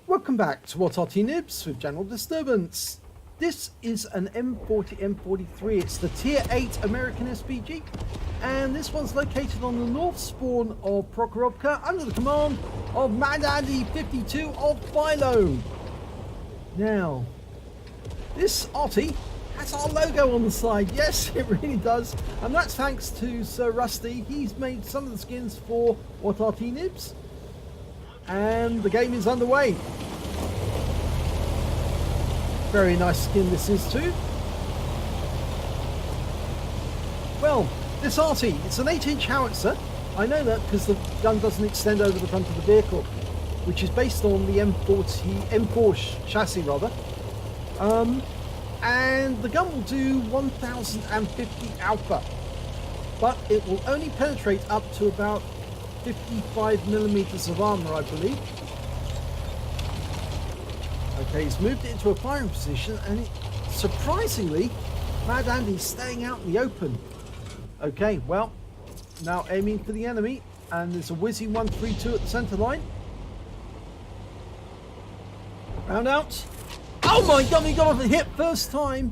Welcome back to what Arty Noobs with General Disturbance. This is an M40 M43. It's the Tier 8 American SPG, and this one's located on the north spawn of Prokhorovka under the command of Mad Andy 52 of Philo. Now, this Arty has our logo on the side. Yes, it really does, and that's thanks to Sir Rusty. He's made some of the skins for what Arty Noobs. And the game is underway. Very nice skin this is too. Well, this Arty, it's an 8-inch howitzer. I know that because the gun doesn't extend over the front of the vehicle, which is based on the M40 chassis rather. And the gun will do 1050 alpha, but it will only penetrate up to about 55 millimeters of armor, I believe. Okay, he's moved it into a firing position, and surprisingly, Mad Andy's staying out in the open. Okay, well, now aiming for the enemy, and there's a Wizzy 132 at the center line. Round out. Oh my god, he got off a hit first time.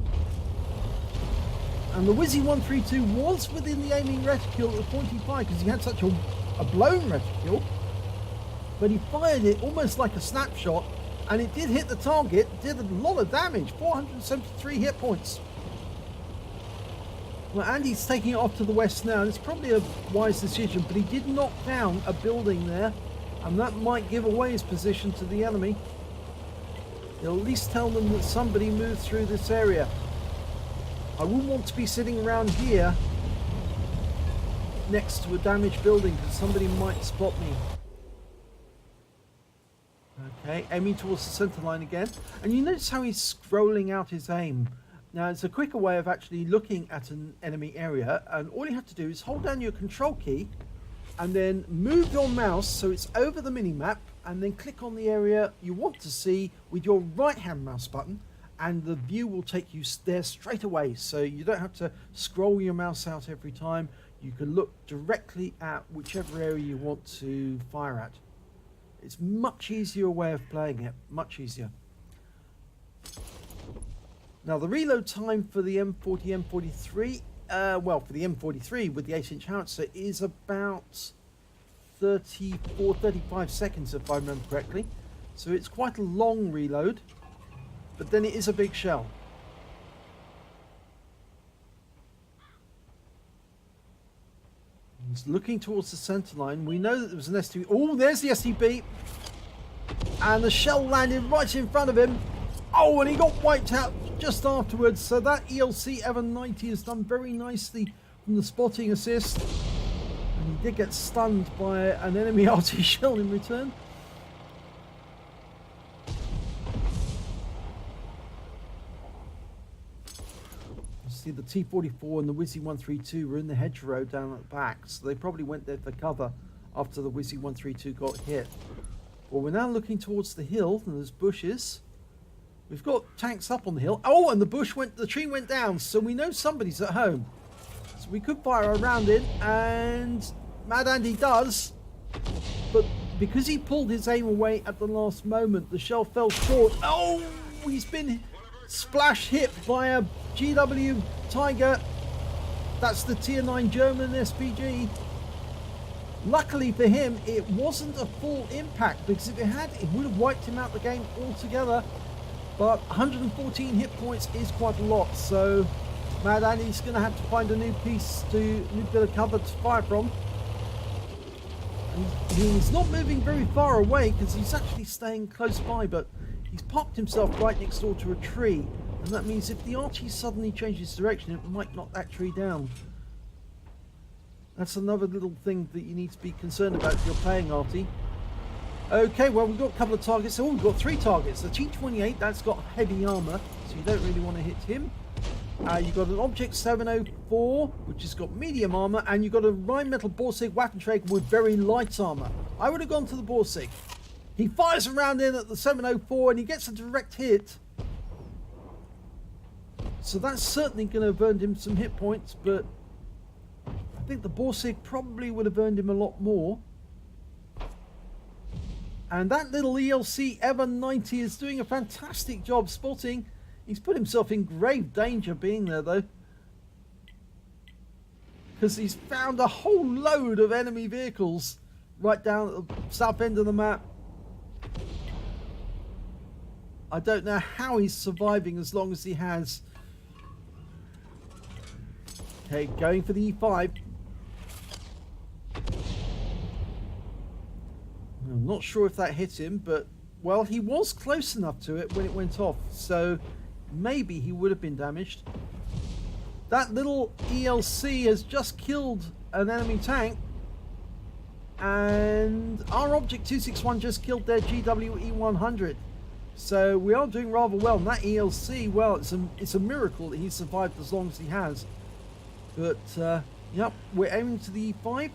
And the Wizzy 132 was within the aiming reticule at the 45 because he had such a blown reticule, but he fired it almost like a snapshot, and it did hit the target, did a lot of damage, 473 hit points. Well, Andy's taking it off to the west now, and it's probably a wise decision, but he did knock down a building there, and that might give away his position to the enemy. It'll at least tell them that somebody moved through this area. I wouldn't want to be sitting around here next to a damaged building because somebody might spot me. Okay, aiming towards the center line again, and you notice how he's scrolling out his aim. Now it's a quicker way of actually looking at an enemy area, and all you have to do is hold down your control key and then move your mouse so it's over the mini-map, and then click on the area you want to see with your right hand mouse button, and the view will take you there straight away, so you don't have to scroll your mouse out every time. You can look directly at whichever area you want to fire at. It's much easier way of playing it, much easier. Now the reload time for the M40 M43, well, for the M43 with the 8-inch howitzer is about 35 seconds if I remember correctly. So it's quite a long reload, but then it is a big shell. He's looking towards the center line. We know that there was an STB. Oh, there's the STB. And the shell landed right in front of him. Oh, and he got wiped out just afterwards. So that ELC Evan 90 has done very nicely from the spotting assist. And he did get stunned by an enemy Arty shell in return. See, the T44 and the Wizzy 132 were in the hedgerow down at the back, so they probably went there for cover after the Wizzy 132 got hit. Well, we're now looking towards the hill, and there's bushes. We've got tanks up on the hill. Oh, and the tree went down, so we know somebody's at home. So we could fire around it, and Mad Andy does, but because he pulled his aim away at the last moment, the shell fell short. Oh, he's been splash hit by a GW Tiger. That's the Tier 9 German SPG. Luckily for him, it wasn't a full impact, because if it had, it would have wiped him out the game altogether. But 114 hit points is quite a lot, so Mad Andy's going to have to find a new bit of cover to fire from. And he's not moving very far away because he's actually staying close by, but he's parked himself right next door to a tree, and that means if the Arty suddenly changes direction, it might knock that tree down. That's another little thing that you need to be concerned about if you're playing Arty. Okay, well, we've got a couple of targets. Oh, we've got 3 targets. The T28, that's got heavy armor, so you don't really want to hit him. You've got an Object 704, which has got medium armor, and you've got a Rheinmetall Borsig Waffenträger with very light armor. I would have gone to the Borsig. He fires around in at the 704 and he gets a direct hit. So that's certainly going to have earned him some hit points, but I think the Borsig probably would have earned him a lot more. And that little ELC M90 is doing a fantastic job spotting. He's put himself in grave danger being there, though, because he's found a whole load of enemy vehicles right down at the south end of the map. I don't know how he's surviving as long as he has. Okay, going for the E5. I'm not sure if that hit him, but, well, he was close enough to it when it went off, so maybe he would have been damaged. That little ELC has just killed an enemy tank, and our Object 261 just killed their GWE-100. So we are doing rather well. And that ELC, well, it's a miracle that he survived as long as he has. But, yep, we're aiming to the E5.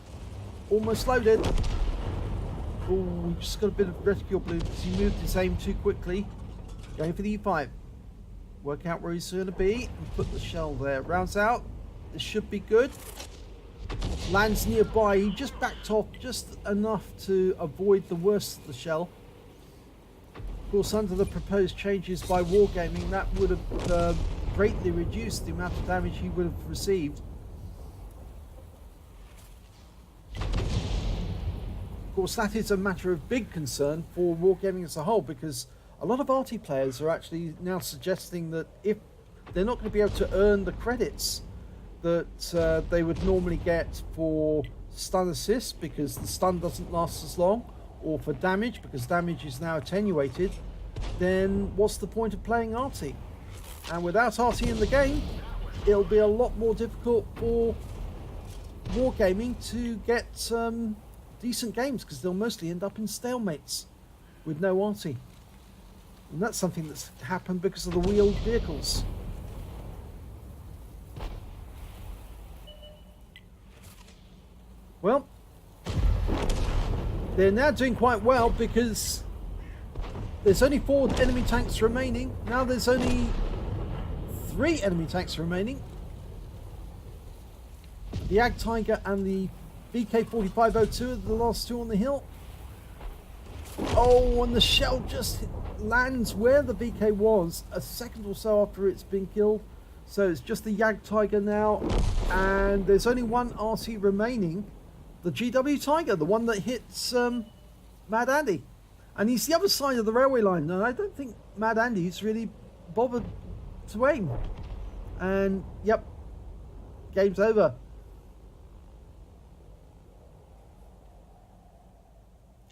Almost loaded. Oh, we just got a bit of reticule blue because he moved his aim too quickly. Going for the E5. Work out where he's going to be and put the shell there. Rounds out. This should be good. Lands nearby. He just backed off just enough to avoid the worst of the shell. Of course, under the proposed changes by Wargaming, that would have greatly reduced the amount of damage he would have received. Of course, that is a matter of big concern for Wargaming as a whole, because a lot of Arty players are actually now suggesting that if they're not going to be able to earn the credits that they would normally get for stun assist, because the stun doesn't last as long, or for damage, because damage is now attenuated, then what's the point of playing Arty? And without Arty in the game, it'll be a lot more difficult for Wargaming to get decent games, because they'll mostly end up in stalemates with no Arty. And that's something that's happened because of the wheeled vehicles. Well, they're now doing quite well because there's only 4 enemy tanks remaining. Now there's only 3 enemy tanks remaining. The Ag Tiger and the VK4502 are the last 2 on the hill. Oh, and the shell just lands where the VK was a second or so after it's been killed. So it's just the Yag Tiger now, and there's only 1 RC remaining. The GW Tiger, the one that hits Mad Andy. And he's the other side of the railway line, and I don't think Mad Andy's really bothered to aim. And, yep, game's over.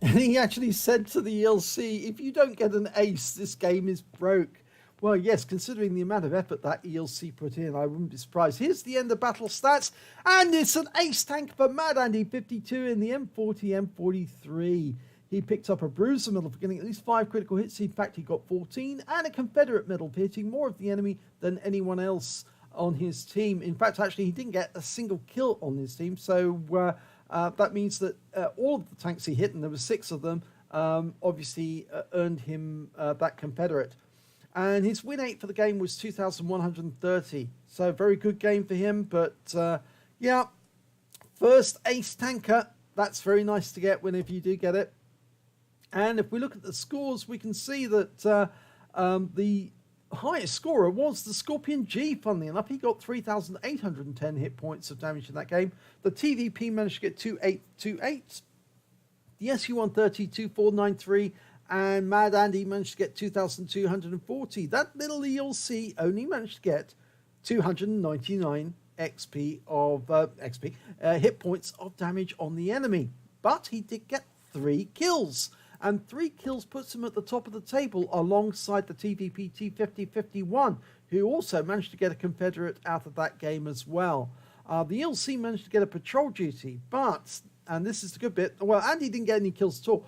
And he actually said to the ELC, if you don't get an ace, this game is broke. Well, yes, considering the amount of effort that ELC put in, I wouldn't be surprised. Here's the end of battle stats, and it's an ace tank for Mad Andy 52 in the M40, M43. He picked up a Bruiser medal for getting at least 5 critical hits. In fact, he got 14, and a Confederate medal for hitting more of the enemy than anyone else on his team. In fact, actually, he didn't get a single kill on his team, so that means that all of the tanks he hit, and there were 6 of them, obviously earned him that Confederate. And his win 8 for the game was 2,130. So very good game for him. But yeah, first ace tanker. That's very nice to get whenever you do get it. And if we look at the scores, we can see that the highest scorer was the Scorpion G, funnily enough. He got 3,810 hit points of damage in that game. The TVP managed to get 2,828. The SU-130, 2,493. And Mad Andy managed to get 2,240. That little ELC only managed to get 299 XP of hit points of damage on the enemy. But he did get 3 kills. And 3 kills puts him at the top of the table alongside the TVP T5051, who also managed to get a Confederate out of that game as well. The ELC managed to get a patrol duty, but, and this is the good bit, well, Andy didn't get any kills at all.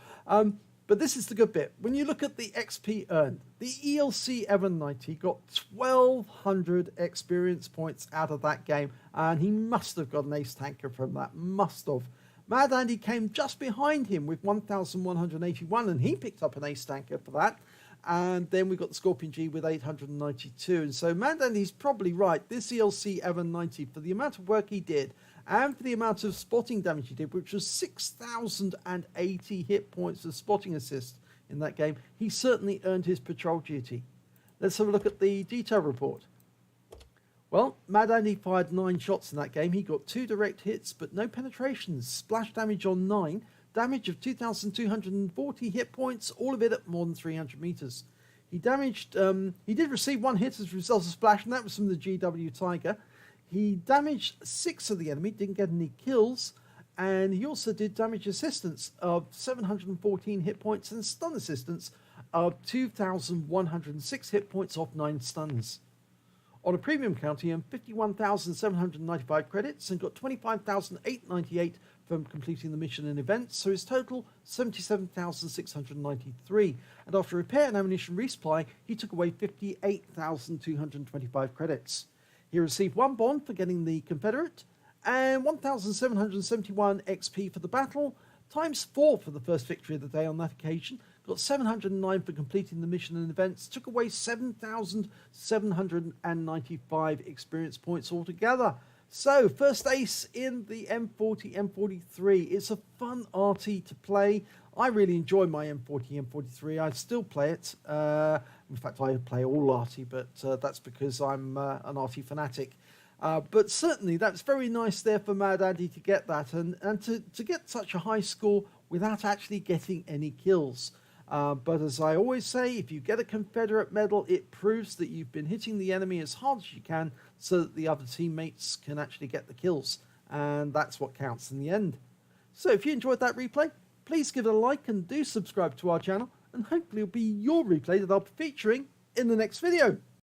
But this is the good bit. When you look at the XP earned, the ELC M90 got 1,200 experience points out of that game. And he must have got an ace tanker from that. Must have. Mad Andy came just behind him with 1,181. And he picked up an ace tanker for that. And then we got the Scorpion G with 892. And so Mad Andy's probably right. This ELC M90, for the amount of work he did, and for the amount of spotting damage he did, which was 6,080 hit points of spotting assist in that game. He certainly earned his patrol duty. Let's have a look at the detail report. Well, Mad Andy fired 9 shots in that game. He got 2 direct hits, but no penetrations. Splash damage on 9. Damage of 2,240 hit points, all of it at more than 300 meters. He did receive 1 hit as a result of splash, and that was from the GW Tiger. He damaged 6 of the enemy, didn't get any kills, and he also did damage assistance of 714 hit points and stun assistance of 2,106 hit points off 9 stuns. On a premium count, he earned 51,795 credits and got 25,898 from completing the mission and events, so his total 77,693. And after repair and ammunition resupply, he took away 58,225 credits. He received 1 bond for getting the Confederate and 1,771 XP for the battle, times 4 for the first victory of the day on that occasion. Got 709 for completing the mission and events, took away 7,795 experience points altogether. So, first ace in the M40, M43. It's a fun Arty to play. I really enjoy my M40, M43. I still play it. In fact, I play all Arty, but that's because I'm an Arty fanatic. But certainly, that's very nice there for Mad Andy to get that and to get such a high score without actually getting any kills. But as I always say, if you get a Confederate medal, it proves that you've been hitting the enemy as hard as you can so that the other teammates can actually get the kills. And that's what counts in the end. So if you enjoyed that replay, please give it a like and do subscribe to our channel. And hopefully it'll be your replay that I'll be featuring in the next video.